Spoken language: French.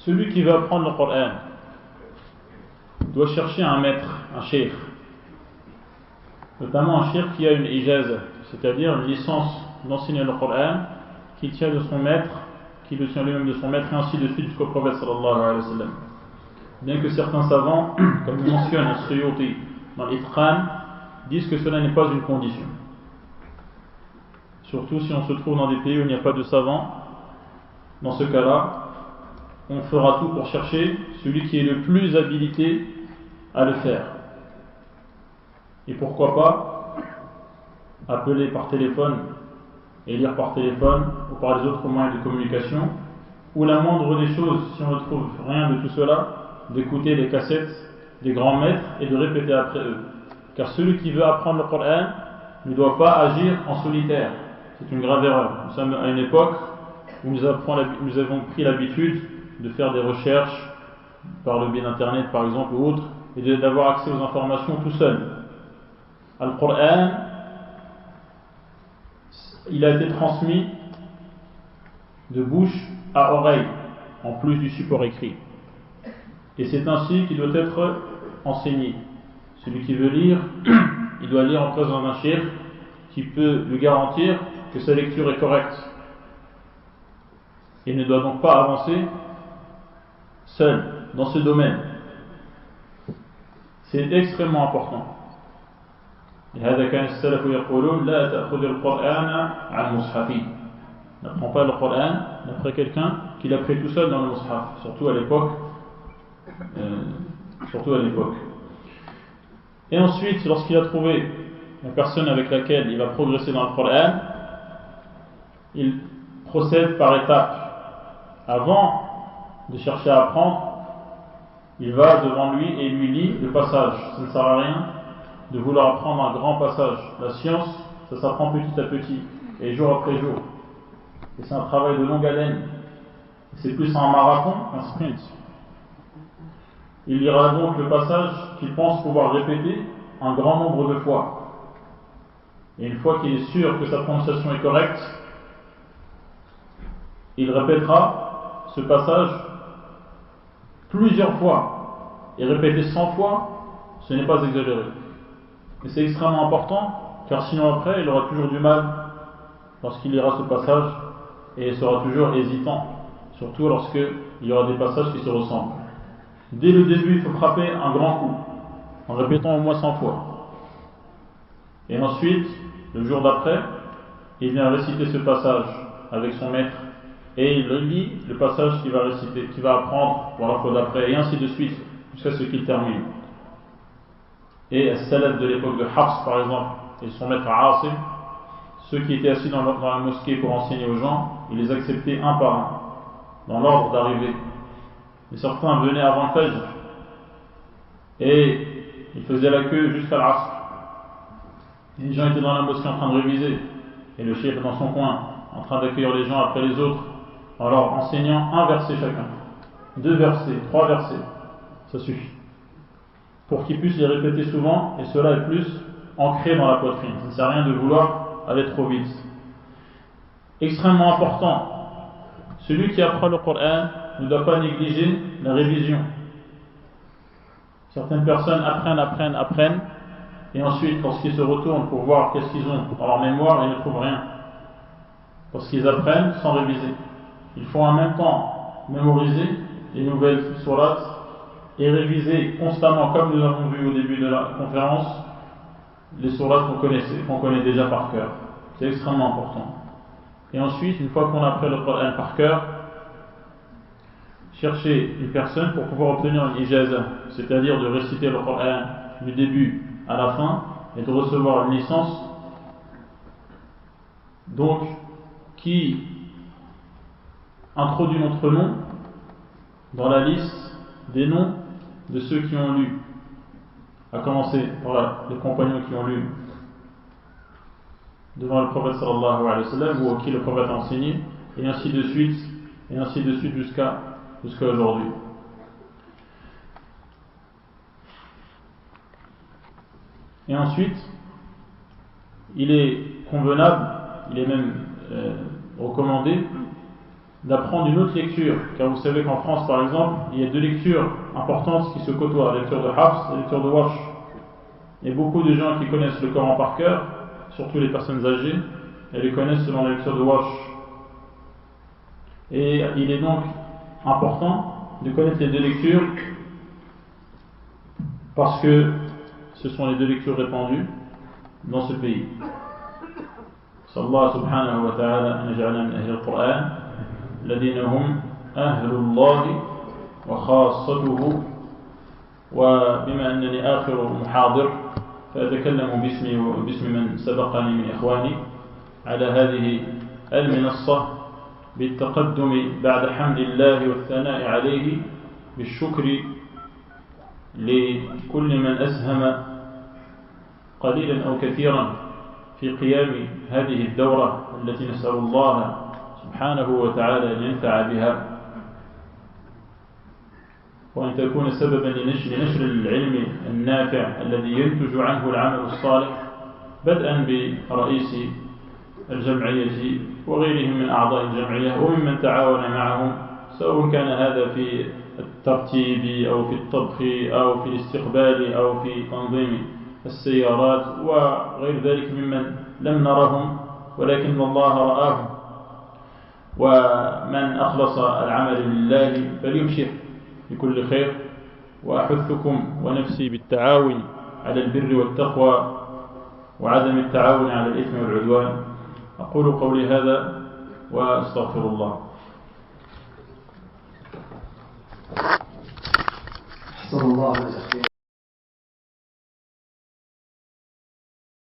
celui qui veut apprendre le Coran doit chercher un maître, un cheikh, notamment un cheikh qui a une ijaza, c'est-à-dire une licence d'enseigner le Coran, qui tient de son maître, qui le tient lui-même de son maître, et ainsi de suite jusqu'au prophète sallallahu alayhi wa sallam. Bien que certains savants, comme le mentionne As-Suyuti dans l'Itqan, disent que cela n'est pas une condition. Surtout si on se trouve dans des pays où il n'y a pas de savants. Dans ce cas-là, on fera tout pour chercher celui qui est le plus habilité à le faire. Et pourquoi pas appeler par téléphone et lire par téléphone ou par les autres moyens de communication, ou la moindre des choses, si on ne trouve rien de tout cela, d'écouter les cassettes des grands maîtres et de répéter après eux. Car celui qui veut apprendre le Coran ne doit pas agir en solitaire. C'est une grave erreur. Nous sommes à une époque où nous avons pris l'habitude de faire des recherches par le biais d'internet par exemple ou autre, et d'avoir accès aux informations tout seul. Le Coran, il a été transmis de bouche à oreille, en plus du support écrit. Et c'est ainsi qu'il doit être enseigné. Celui qui veut lire, il doit lire en présence d'un cheikh qui peut lui garantir que sa lecture est correcte. Il ne doit donc pas avancer seul dans ce domaine. C'est extrêmement important. N'apprend pas le Coran d'après quelqu'un qui l'a pris tout seul dans le mushaf, surtout à l'époque. Et ensuite, lorsqu'il a trouvé la personne avec laquelle il va progresser dans le Coran, il procède par étapes. Avant de chercher à apprendre, il va devant lui et lui lit le passage. Ça ne sert à rien de vouloir apprendre un grand passage. La science, ça s'apprend petit à petit et jour après jour. Et c'est un travail de longue haleine. C'est plus un marathon qu'un sprint. Il lira donc le passage qu'il pense pouvoir répéter un grand nombre de fois. Et une fois qu'il est sûr que sa prononciation est correcte, il répétera ce passage plusieurs fois. Et répéter 100 fois, ce n'est pas exagéré. Et c'est extrêmement important, car sinon après, il aura toujours du mal lorsqu'il lira ce passage, et il sera toujours hésitant, surtout lorsqu'il y aura des passages qui se ressemblent. Dès le début, il faut frapper un grand coup, en répétant au moins 100 fois. Et ensuite, le jour d'après, il vient réciter ce passage avec son maître, et il lit le passage qu'il va réciter, qu'il va apprendre pour la fois d'après, et ainsi de suite, jusqu'à ce qu'il termine. Et As-Salaf de l'époque de Hafs, par exemple, et son maître Asim, ceux qui étaient assis dans la mosquée pour enseigner aux gens, ils les acceptaient un par un, dans l'ordre d'arrivée. Et certains venaient avant le Fajr, et ils faisaient la queue jusqu'à l'Asr. Les gens étaient dans la mosquée en train de réviser, et le cheikh dans son coin, en train d'accueillir les gens après les autres, en leur enseignant un verset chacun, 2 versets, 3 versets, ça suffit. Pour qu'ils puissent les répéter souvent, et cela est plus ancré dans la poitrine. Ça ne sert à rien de vouloir aller trop vite. Extrêmement important, celui qui apprend le Coran ne doit pas négliger la révision. Certaines personnes apprennent, et ensuite, lorsqu'ils se retournent pour voir qu'est-ce qu'ils ont dans leur mémoire, ils ne trouvent rien. Parce qu'ils apprennent sans réviser. Il faut en même temps mémoriser les nouvelles sourates et réviser constamment, comme nous avons vu au début de la conférence, les sourates qu'on connaît déjà par cœur. C'est extrêmement important. Et ensuite, une fois qu'on a appris le Coran par cœur, chercher une personne pour pouvoir obtenir une ijaza, c'est-à-dire de réciter le Coran du début à la fin et de recevoir une licence, donc qui introduit notre nom dans la liste des noms de ceux qui ont lu, à commencer par les compagnons qui ont lu devant le prophète sallallahu alayhi wa sallam, ou à qui le prophète a enseigné, et ainsi de suite jusqu'à aujourd'hui. Et ensuite, il est convenable, il est même recommandé d'apprendre une autre lecture, car vous savez qu'en France par exemple il y a deux lectures importantes qui se côtoient, la lecture de Hafs et la lecture de Warsh. Il y a beaucoup de gens qui connaissent le Coran par cœur, surtout les personnes âgées, elles les connaissent selon la lecture de Warsh. Et il est donc important de connaître les deux lectures parce que ce sont les deux lectures répandues dans ce pays. Sallallahu subhanahu wa ta'ala an yaj'alna min ahli al-Qur'an الذين هم أهل الله وخاصته. وبما أنني آخر محاضر فأتكلم باسمي وباسم من سبقني من إخواني على هذه المنصة بالتقدم بعد حمد الله والثناء عليه بالشكر لكل من أسهم قليلا أو كثيرا في قيام هذه الدورة التي نسأل الله سبحانه وتعالى أن ينفع بها وأن تكون سببا لنشر العلم النافع الذي ينتج عنه العمل الصالح، بدءا برئيس الجمعية وغيرهم من أعضاء الجمعية وممن تعاون معهم، سواء كان هذا في الترتيب أو في الطبخ أو في الاستقبال أو في تنظيم السيارات وغير ذلك ممن لم نرهم ولكن الله رآهم. ومن أخلص العمل لله فليبشر بكل خير. وأحثكم ونفسي بالتعاون على البر والتقوى وعدم التعاون على الإثم والعدوان. أقول قولي هذا وأستغفر الله. أحسن الله إليك.